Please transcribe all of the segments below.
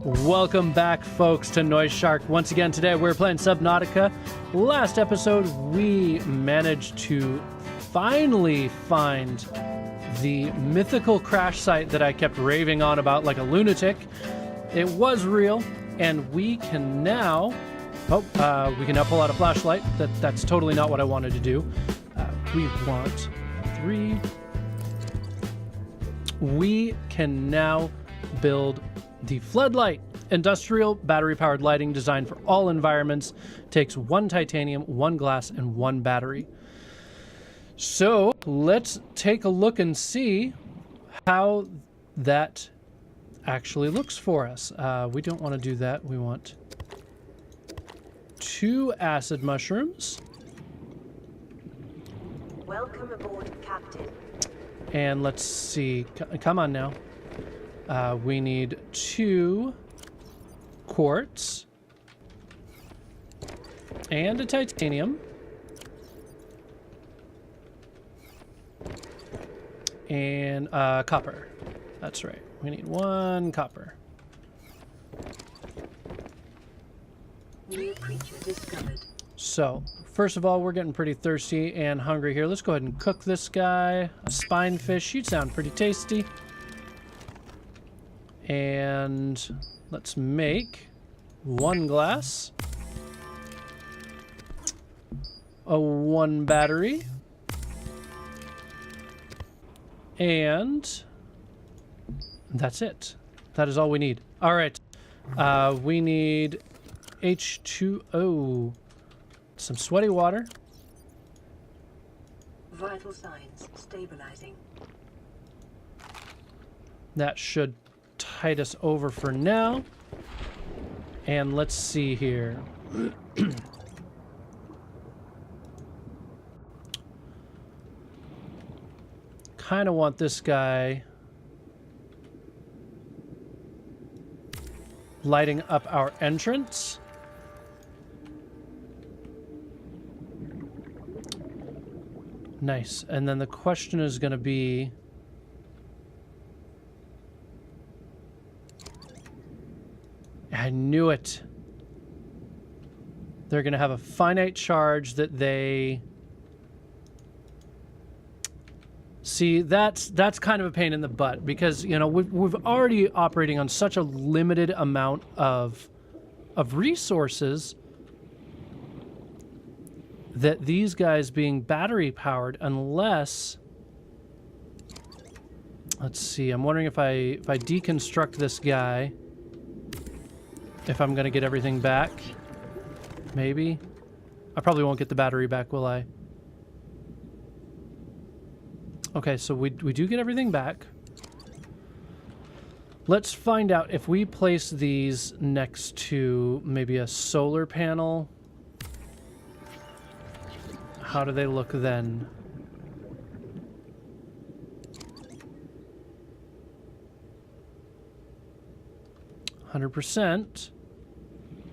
Welcome back, folks, to Noise Shark. Once again, today we're playing Subnautica. Last episode, we managed to finally find the mythical crash site that I kept raving on about like a lunatic. It was real, and we can now... we can now pull out a flashlight. That's totally not what I wanted to do. We want 3. We can now build the Floodlight, industrial battery-powered lighting designed for all environments. Takes 1 titanium, 1 glass, and 1 battery. So let's take a look and see how that actually looks for us. We don't want to do that. We want 2 acid mushrooms. Welcome aboard, Captain. And let's see. Come on now. We need 2 quartz and a titanium and copper. That's right. We need 1 copper. New creature discovered. So, first of all, we're getting pretty thirsty and hungry here. Let's go ahead and cook this guy. A spine fish. You'd sound pretty tasty. And let's make 1 glass, 1 battery, and that's it. That is all we need. All right. We need H2O, some sweaty water. Vital signs stabilizing. That should tide us over for now. And let's see here. Kind of want this guy lighting up our entrance. Nice. And then the question is going to be... I knew it. They're going to have a finite charge that they... See, that's kind of a pain in the butt because, you know, we've already operating on such a limited amount of resources that these guys being battery powered, unless... Let's see, I'm wondering if I deconstruct this guy, if I'm going to get everything back. Maybe. I probably won't get the battery back, will I? Okay, so we do get everything back. Let's find out if we place these next to maybe a solar panel. How do they look then? %.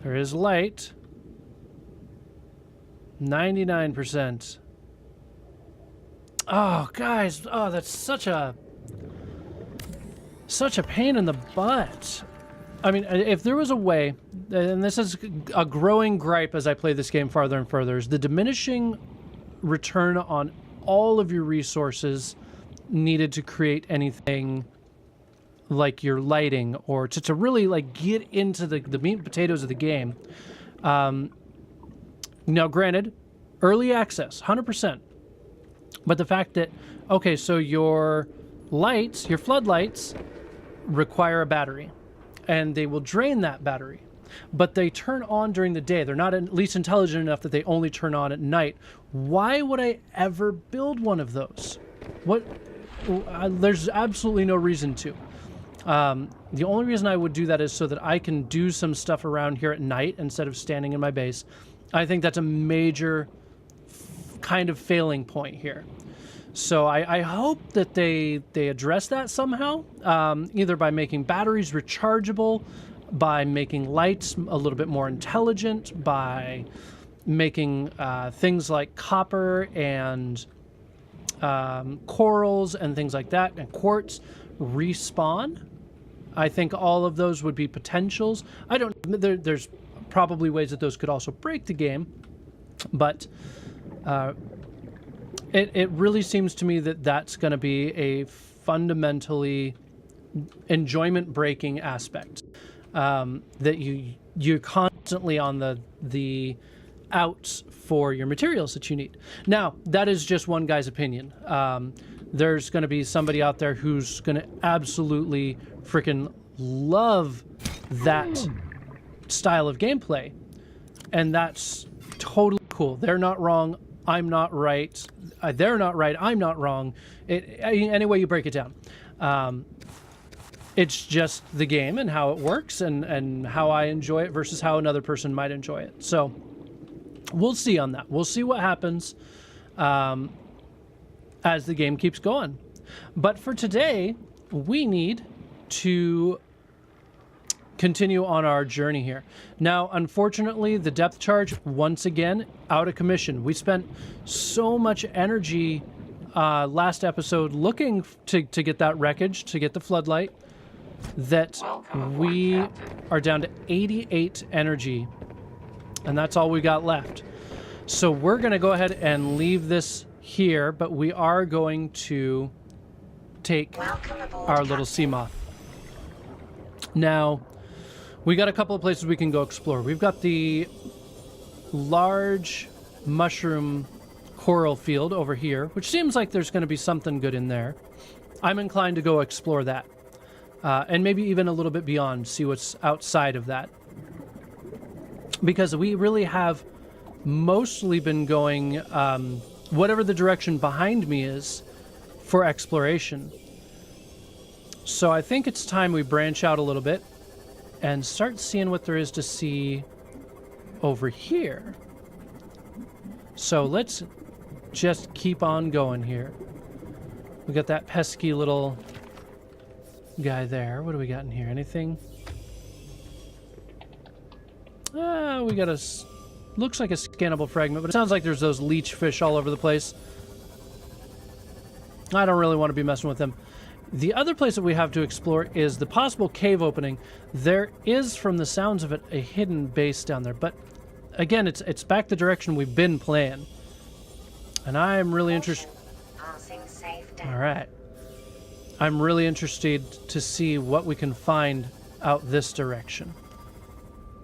There is light. 99%. Oh, guys. Oh, that's such a pain in the butt. I mean, if there was a way, and this is a growing gripe as I play this game farther and further, is the diminishing return on all of your resources needed to create anything like your lighting, or to really like get into the meat and potatoes of the game. Now, granted, early access, 100%. But the fact that, okay, so your lights, your floodlights, require a battery, and they will drain that battery. But they turn on during the day. They're not at least intelligent enough that they only turn on at night. Why would I ever build one of those? There's absolutely no reason to. The only reason I would do that is so that I can do some stuff around here at night instead of standing in my base. I think that's a major kind of failing point here. So I hope that they address that somehow, either by making batteries rechargeable, by making lights a little bit more intelligent, by making things like copper and corals and things like that, and quartz respawn. I think all of those would be potentials. I don't. There's probably ways that those could also break the game, but it really seems to me that that's going to be a fundamentally enjoyment breaking aspect. That you're constantly on the outs for your materials that you need. Now, that is just one guy's opinion. There's going to be somebody out there who's going to absolutely freaking love that style of gameplay, and that's totally cool. They're not wrong. I'm not right. They're not right. I'm not wrong. Any way you break it down. It's just the game and how it works and how I enjoy it versus how another person might enjoy it. So we'll see on that. We'll see what happens as the game keeps going. But for today, we need to continue on our journey here. Now, unfortunately, the depth charge, once again, out of commission. We spent so much energy last episode looking to get that wreckage, to get the floodlight, that we are down to 88 energy, and that's all we got left. So we're going to go ahead and leave this here, but we are going to take our little Seamoth. Now, we got a couple of places we can go explore. We've got the large mushroom coral field over here, which seems like there's going to be something good in there. I'm inclined to go explore that. And maybe even a little bit beyond, see what's outside of that. Because we really have mostly been going whatever the direction behind me is for exploration. So I think it's time we branch out a little bit and start seeing what there is to see over here. So let's just keep on going here. We got that pesky little guy there. What do we got in here? Anything? We got a... looks like a scannable fragment, but it sounds like there's those leech fish all over the place. I don't really want to be messing with them. The other place that we have to explore is the possible cave opening. There is, from the sounds of it, a hidden base down there. But again, it's back the direction we've been playing. And I'm really interested... All right. I'm really interested to see what we can find out this direction.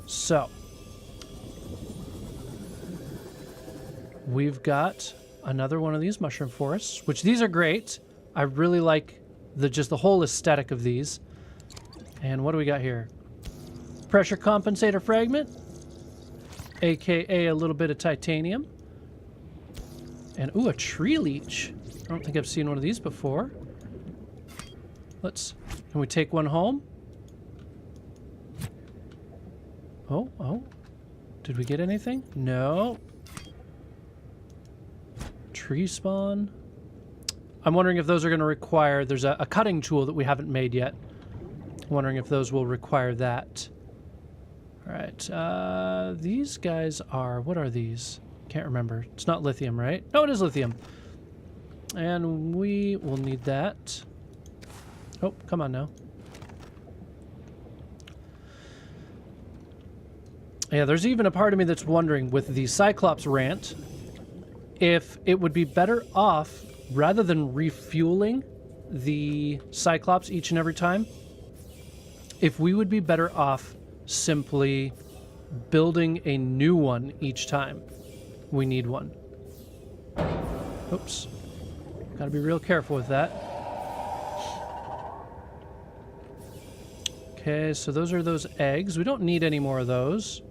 So, we've got another one of these mushroom forests, which these are great. I really like just the whole aesthetic of these. And what do we got here? Pressure compensator fragment, aka a little bit of titanium. And ooh, a tree leech. I don't think I've seen one of these before. Can we take one home? Oh. Did we get anything? No. Tree spawn. I'm wondering if those are going to require... There's a cutting tool that we haven't made yet. I'm wondering if those will require that. All right. These guys are... What are these? Can't remember. It's not lithium, right? No, it is lithium. And we will need that. Oh, come on now. Yeah, there's even a part of me that's wondering, with the Cyclops rant, if it would be better off, rather than refueling the Cyclops each and every time, if we would be better off simply building a new one each time we need one. Oops. Gotta be real careful with that. Okay, so those are those eggs. We don't need any more of those.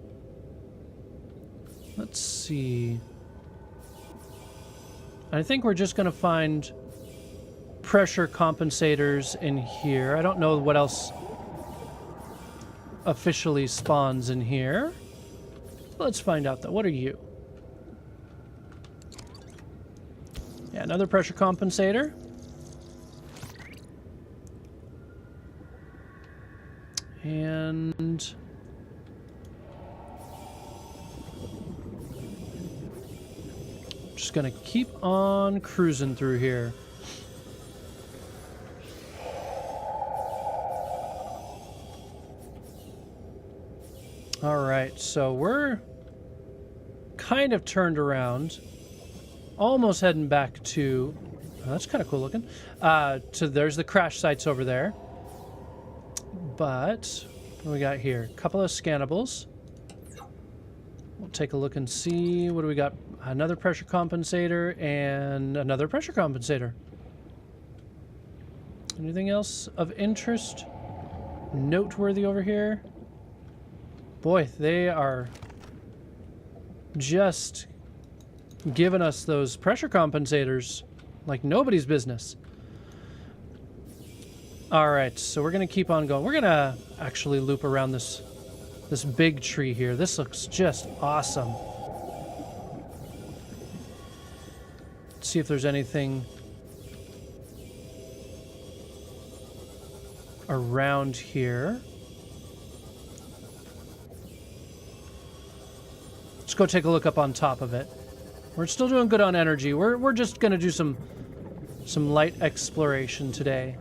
Let's see. I think we're just going to find pressure compensators in here. I don't know what else officially spawns in here. Let's find out, though. What are you? Yeah, another pressure compensator. And... just gonna keep on cruising through here. All right, so we're kind of turned around, almost heading back to, oh, that's kind of cool looking, there's the crash sites over there. But what do we got here? A couple of scannables. We'll take a look and see. What do we got? Another pressure compensator and another pressure compensator. Anything else of interest? Noteworthy over here? Boy, they are just giving us those pressure compensators like nobody's business. All right, so we're going to keep on going. We're going to actually loop around this big tree here. This looks just awesome. Let's see if there's anything around here. Let's go take a look up on top of it. We're still doing good on energy. We're just going to do some light exploration today.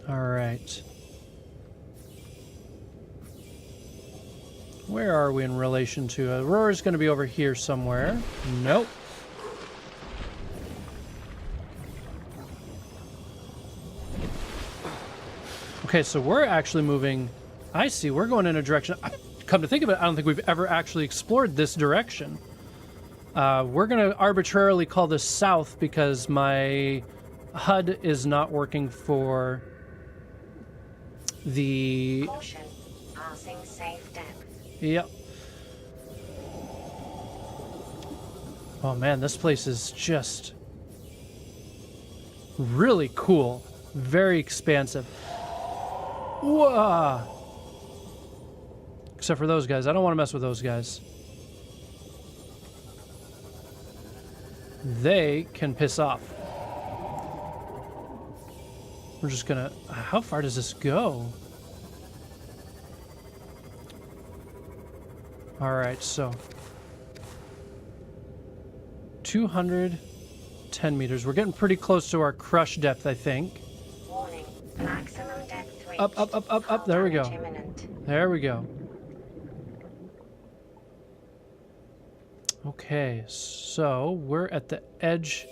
All right. Where are we in relation to? Aurora's going to be over here somewhere. Nope. Okay, so we're actually moving. I see. We're going in a direction. Come to think of it, I don't think we've ever actually explored this direction. We're going to arbitrarily call this south because my HUD is not working for the... Caution. Passing safe depth. Yep. Oh man, this place is just really cool. Very expansive. Whoa! Except for those guys. I don't want to mess with those guys. They can piss off. We're just gonna... How far does this go? Alright, so... 210 meters. We're getting pretty close to our crush depth, I think. Warning. Maximum depth reached. Up. There we go. Imminent. There we go. Okay, so we're at the edge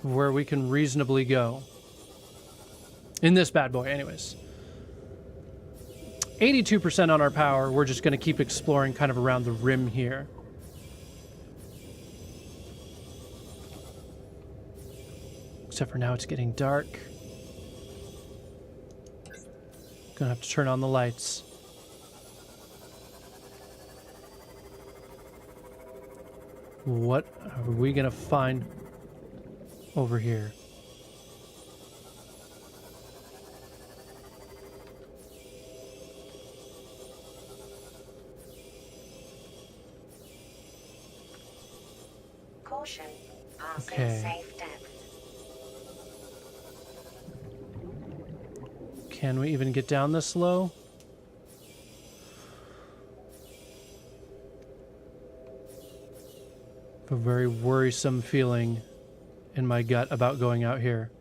where we can reasonably go. In this bad boy, anyways. 82% on our power. We're just going to keep exploring kind of around the rim here. Except for now it's getting dark. Gonna have to turn on the lights. What are we gonna find over here? Caution. Passing Okay. safe depth. Can we even get down this low? A very worrisome feeling in my gut about going out here.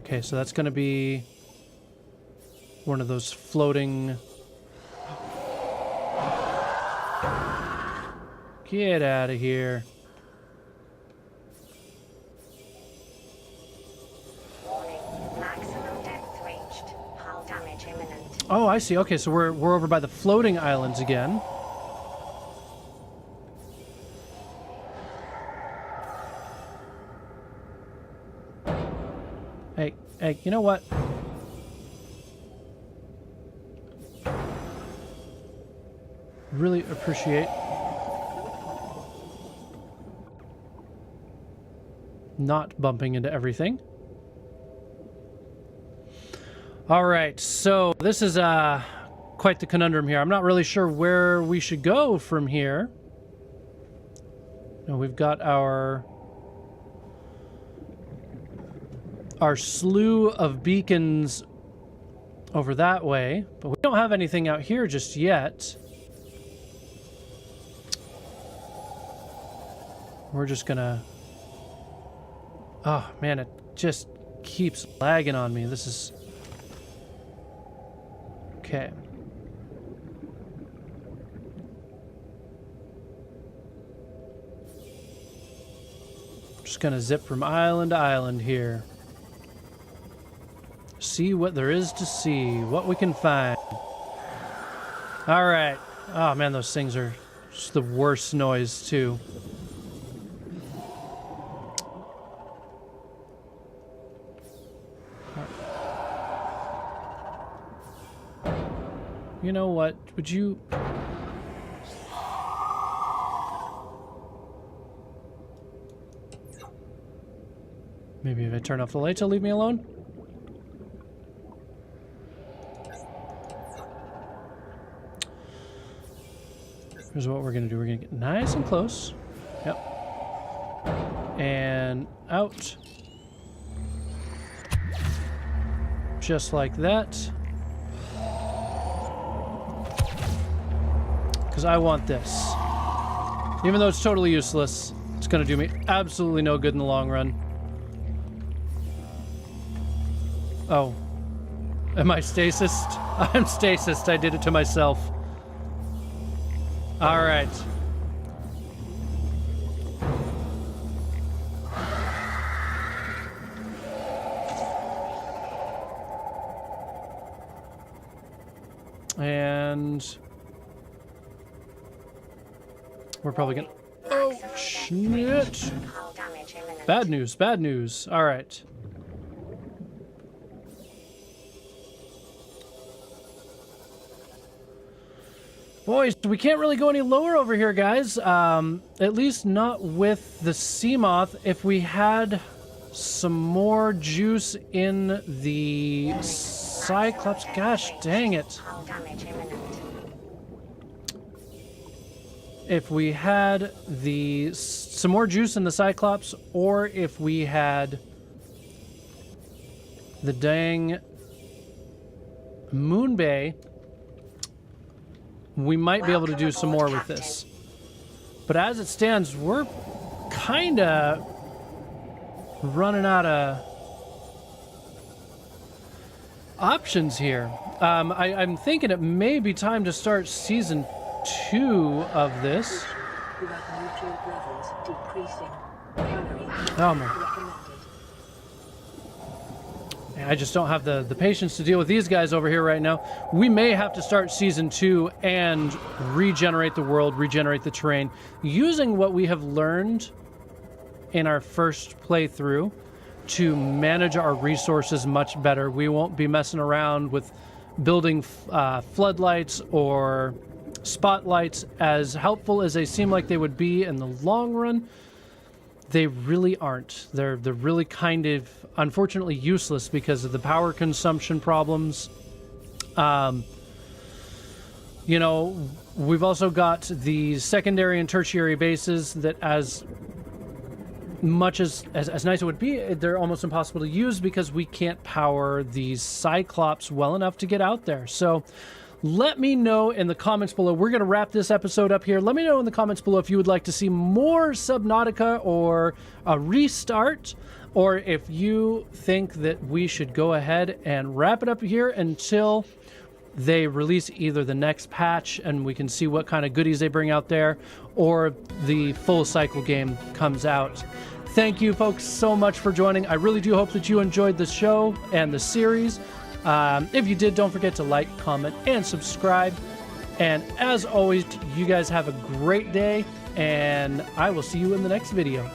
Okay, so that's going to be one of those floating... Get out of here. Warning. Maximum depth reached. Hull damage imminent. Oh, I see. Okay, so we're over by the floating islands again. Hey, you know what? Really appreciate not bumping into everything. All right, so this is quite the conundrum here. I'm not really sure where we should go from here. Now, we've got our slew of beacons over that way, but we don't have anything out here just yet. We're just gonna... Oh, man, it just keeps lagging on me. This is... Okay. Just gonna zip from island to island here. See what there is to see, what we can find. All right. Oh man, those things are just the worst noise too. You know what? Would you... Maybe if I turn off the lights, it'll leave me alone? Here's what we're gonna do. We're gonna get nice and close. Yep. And out. Just like that. Because I want this. Even though it's totally useless, it's gonna do me absolutely no good in the long run. Oh. Am I stasised? I'm stasised. I did it to myself. All right. And we're probably gonna... Oh, shit. Bad news, bad news. All right. Boys, we can't really go any lower over here, guys. At least not with the Seamoth. If we had some more juice in the Cyclops... Gosh, dang it. If we had some more juice in the Cyclops, or if we had the dang Moon Bay, we might be able to do some more with this. But as it stands, we're kind of running out of options here. I'm thinking it may be time to start season 2 of this. Oh my. I just don't have the patience to deal with these guys over here right now. We may have to start season 2 and regenerate the world, regenerate the terrain, using what we have learned in our first playthrough to manage our resources much better. We won't be messing around with building floodlights or spotlights. As helpful as they seem like they would be in the long run, they really aren't. They're really kind of, unfortunately, useless because of the power consumption problems. You know, we've also got the secondary and tertiary bases that, as much as nice it would be, they're almost impossible to use because we can't power these Cyclops well enough to get out there. So let me know in the comments below. We're going to wrap this episode up here. Let me know in the comments below if you would like to see more Subnautica or a restart, or if you think that we should go ahead and wrap it up here until they release either the next patch and we can see what kind of goodies they bring out there, or the full cycle game comes out. Thank you folks so much for joining. I really do hope that you enjoyed the show and the series. If you did, don't forget to like, comment, and subscribe. And as always, you guys have a great day, and I will see you in the next video.